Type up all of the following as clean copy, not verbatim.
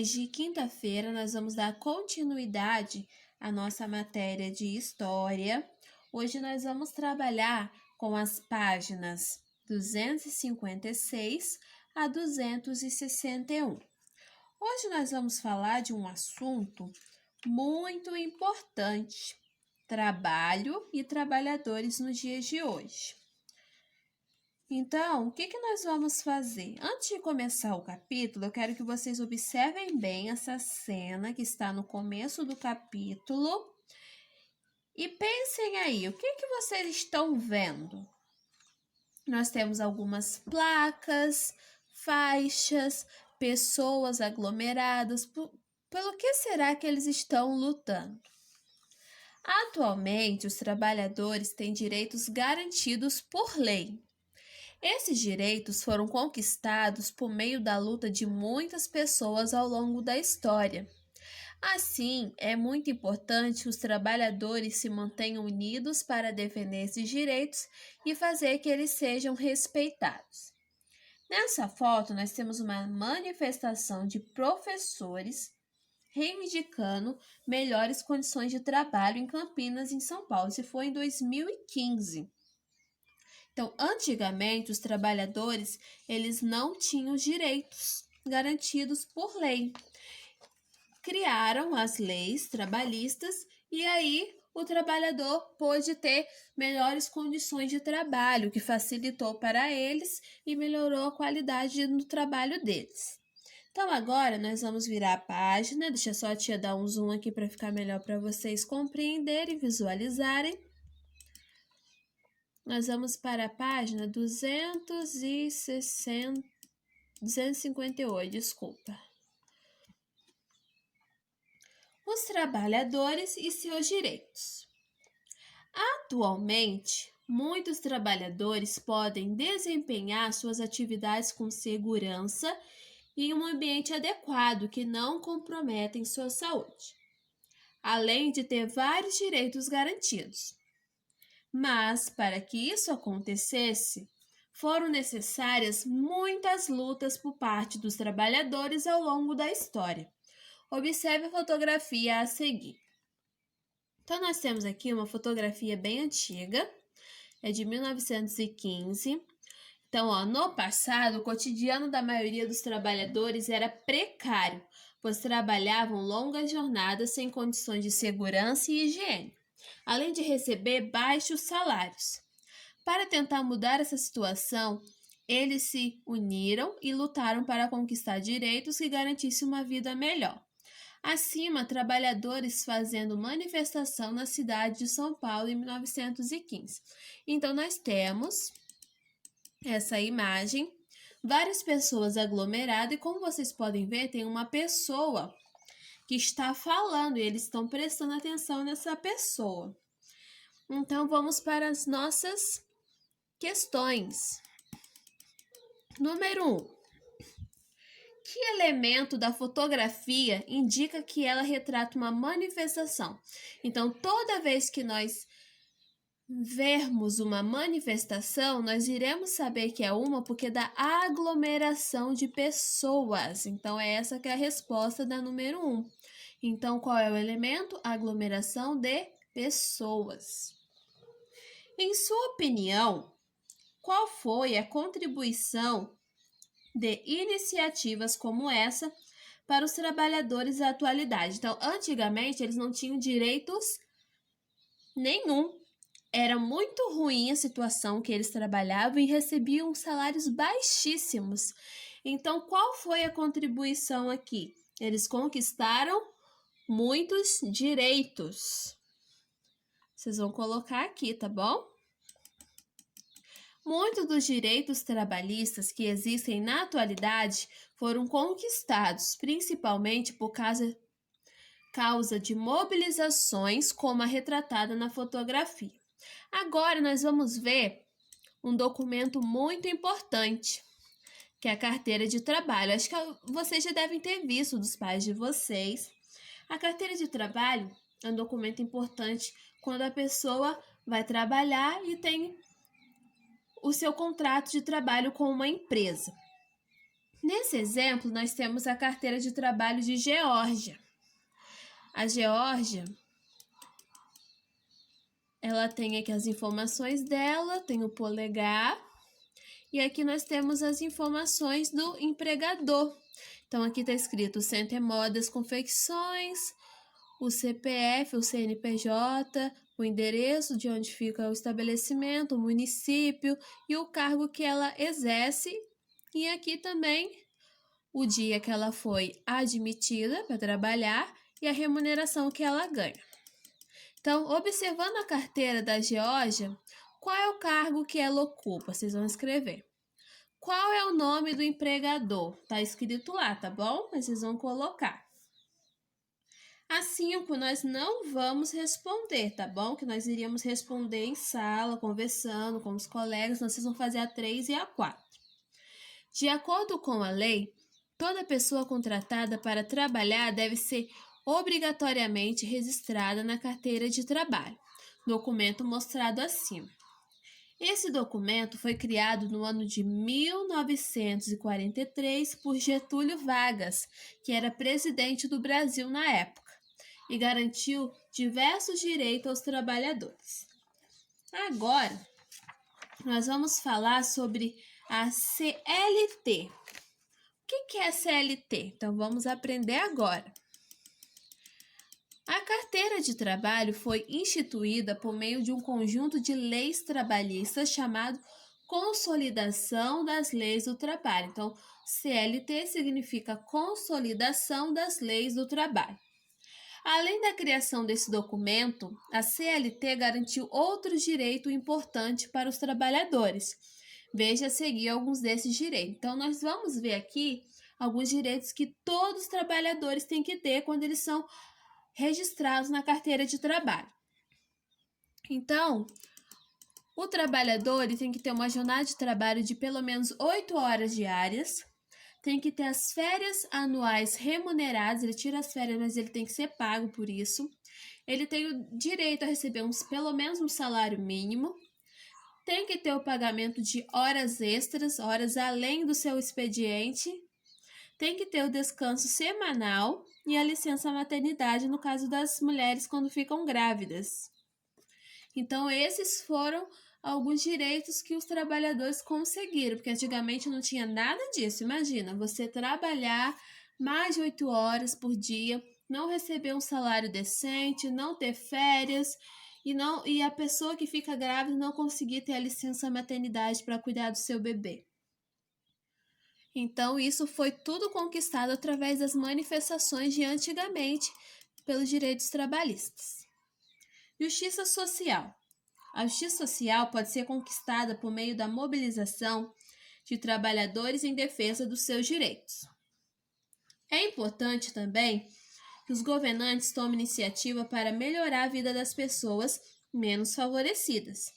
Hoje, quinta-feira, nós vamos dar continuidade à nossa matéria de História. Hoje nós vamos trabalhar com as páginas 256 a 261. Hoje nós vamos falar de um assunto muito importante: trabalho e trabalhadores nos dias de hoje. Então, o que nós vamos fazer? Antes de começar o capítulo, eu quero que vocês observem bem essa cena que está no começo do capítulo e pensem aí, o que vocês estão vendo? Nós temos algumas placas, faixas, pessoas aglomeradas. Pelo que será que eles estão lutando? Atualmente, os trabalhadores têm direitos garantidos por lei. Esses direitos foram conquistados por meio da luta de muitas pessoas ao longo da história. Assim, é muito importante que os trabalhadores se mantenham unidos para defender esses direitos e fazer que eles sejam respeitados. Nessa foto, nós temos uma manifestação de professores reivindicando melhores condições de trabalho em Campinas, em São Paulo. Isso foi em 2015. Então, antigamente, os trabalhadores, eles não tinham direitos garantidos por lei. Criaram as leis trabalhistas e aí o trabalhador pôde ter melhores condições de trabalho, que facilitou para eles e melhorou a qualidade do trabalho deles. Então, agora nós vamos virar a página. Deixa só a tia dar um zoom aqui para ficar melhor para vocês compreenderem e visualizarem. Nós vamos para a página 258, desculpa. Os trabalhadores e seus direitos. Atualmente, muitos trabalhadores podem desempenhar suas atividades com segurança e em um ambiente adequado que não comprometem sua saúde, além de ter vários direitos garantidos. Mas, para que isso acontecesse, foram necessárias muitas lutas por parte dos trabalhadores ao longo da história. Observe a fotografia a seguir. Então, nós temos aqui uma fotografia bem antiga, é de 1915. Então, no passado, o cotidiano da maioria dos trabalhadores era precário, pois trabalhavam longas jornadas sem condições de segurança e higiene, além de receber baixos salários. Para tentar mudar essa situação, eles se uniram e lutaram para conquistar direitos que garantissem uma vida melhor. Acima, trabalhadores fazendo manifestação na cidade de São Paulo em 1915. Então, nós temos essa imagem, várias pessoas aglomeradas e, como vocês podem ver, tem uma pessoa que está falando e eles estão prestando atenção nessa pessoa. Então, vamos para as nossas questões. Número 1. Que elemento da fotografia indica que ela retrata uma manifestação? Então, toda vez que nós vermos uma manifestação, nós iremos saber que é uma porque da aglomeração de pessoas. Então, é essa que é a resposta da número 1. Então, qual é o elemento? Aglomeração de pessoas. Em sua opinião, qual foi a contribuição de iniciativas como essa para os trabalhadores da atualidade? Então, antigamente, eles não tinham direitos nenhum. Era muito ruim a situação que eles trabalhavam e recebiam salários baixíssimos. Então, qual foi a contribuição aqui? Eles conquistaram muitos direitos. Vocês vão colocar aqui, tá bom? Muitos dos direitos trabalhistas que existem na atualidade foram conquistados, principalmente por causa de mobilizações como a retratada na fotografia. Agora nós vamos ver um documento muito importante, que é a carteira de trabalho. Acho que vocês já devem ter visto dos pais de vocês. A carteira de trabalho é um documento importante quando a pessoa vai trabalhar e tem o seu contrato de trabalho com uma empresa. Nesse exemplo, nós temos a carteira de trabalho de Geórgia. A Geórgia, ela tem aqui as informações dela, tem o polegar, e aqui nós temos as informações do empregador. Então, aqui está escrito o Centro é Modas Confecções, o CPF, o CNPJ, o endereço de onde fica o estabelecimento, o município e o cargo que ela exerce. E aqui também o dia que ela foi admitida para trabalhar e a remuneração que ela ganha. Então, observando a carteira da Geórgia, qual é o cargo que ela ocupa? Vocês vão escrever. Qual é o nome do empregador? Tá escrito lá, tá bom? Mas vocês vão colocar. A 5 nós não vamos responder, tá bom? Que nós iríamos responder em sala, conversando com os colegas. Vocês vão fazer a 3 e a 4. De acordo com a lei, toda pessoa contratada para trabalhar deve ser obrigatoriamente registrada na carteira de trabalho, documento mostrado acima. Esse documento foi criado no ano de 1943 por Getúlio Vargas, que era presidente do Brasil na época, e garantiu diversos direitos aos trabalhadores. Agora, nós vamos falar sobre a CLT. O que é a CLT? Então, vamos aprender agora. A carteira de trabalho foi instituída por meio de um conjunto de leis trabalhistas chamado Consolidação das Leis do Trabalho. Então, CLT significa Consolidação das Leis do Trabalho. Além da criação desse documento, a CLT garantiu outros direitos importantes para os trabalhadores. Veja a seguir alguns desses direitos. Então, nós vamos ver aqui alguns direitos que todos os trabalhadores têm que ter quando eles são registrados na carteira de trabalho. Então, o trabalhador ele tem que ter uma jornada de trabalho de pelo menos 8 horas diárias, tem que ter as férias anuais remuneradas, ele tira as férias, mas ele tem que ser pago por isso. Ele tem o direito a receber pelo menos um salário mínimo, tem que ter o pagamento de horas extras, horas além do seu expediente, tem que ter o descanso semanal e a licença maternidade no caso das mulheres quando ficam grávidas. Então, esses foram alguns direitos que os trabalhadores conseguiram, porque antigamente não tinha nada disso. Imagina, você trabalhar mais de 8 horas por dia, não receber um salário decente, não ter férias e a pessoa que fica grávida não conseguir ter a licença maternidade para cuidar do seu bebê. Então, isso foi tudo conquistado através das manifestações de antigamente pelos direitos trabalhistas. Justiça social. A justiça social pode ser conquistada por meio da mobilização de trabalhadores em defesa dos seus direitos. É importante também que os governantes tomem iniciativa para melhorar a vida das pessoas menos favorecidas,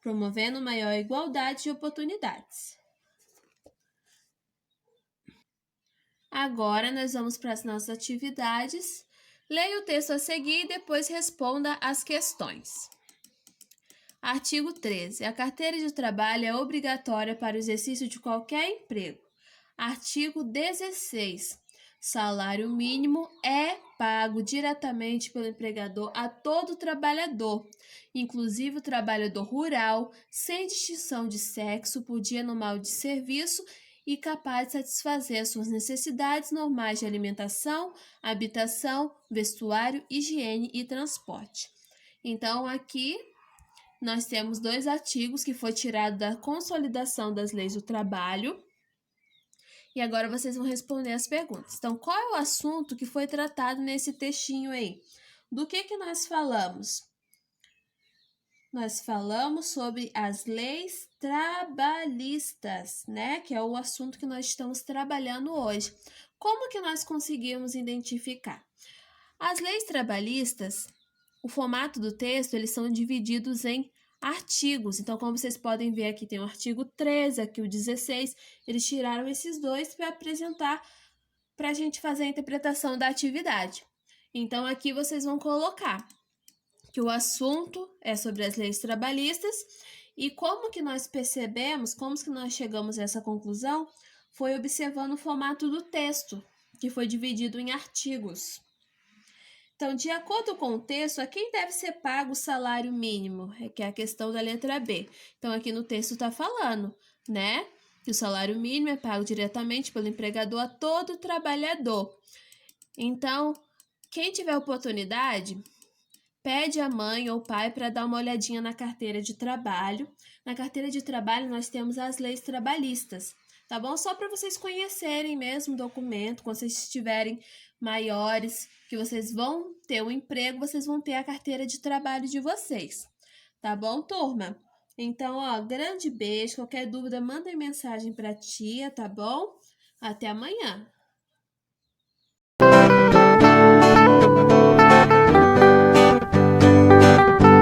promovendo maior igualdade de oportunidades. Agora, nós vamos para as nossas atividades. Leia o texto a seguir e depois responda as questões. Artigo 13. A carteira de trabalho é obrigatória para o exercício de qualquer emprego. Artigo 16. Salário mínimo é pago diretamente pelo empregador a todo trabalhador, inclusive o trabalhador rural, sem distinção de sexo, por dia normal de serviço e capaz de satisfazer suas necessidades normais de alimentação, habitação, vestuário, higiene e transporte. Então, aqui nós temos 2 artigos que foi tirado da Consolidação das Leis do Trabalho. E agora vocês vão responder as perguntas. Então, qual é o assunto que foi tratado nesse textinho aí? Do que nós falamos? Nós falamos sobre as leis trabalhistas, né? Que é o assunto que nós estamos trabalhando hoje. Como que nós conseguimos identificar? As leis trabalhistas, o formato do texto, eles são divididos em artigos. Então, como vocês podem ver aqui, tem o artigo 13, aqui o 16. Eles tiraram esses 2 para apresentar, para a gente fazer a interpretação da atividade. Então, aqui vocês vão colocar que o assunto é sobre as leis trabalhistas e como que nós percebemos, como que nós chegamos a essa conclusão, foi observando o formato do texto, que foi dividido em artigos. Então, de acordo com o texto, a quem deve ser pago o salário mínimo? Que é a questão da letra B. Então, aqui no texto está falando, né? Que o salário mínimo é pago diretamente pelo empregador a todo trabalhador. Então, quem tiver oportunidade, pede a mãe ou pai para dar uma olhadinha na carteira de trabalho. Na carteira de trabalho, nós temos as leis trabalhistas, tá bom? Só para vocês conhecerem mesmo o documento, quando vocês estiverem maiores, que vocês vão ter um emprego, vocês vão ter a carteira de trabalho de vocês, tá bom, turma? Então, ó, grande beijo. Qualquer dúvida, mandem mensagem para a tia, tá bom? Até amanhã.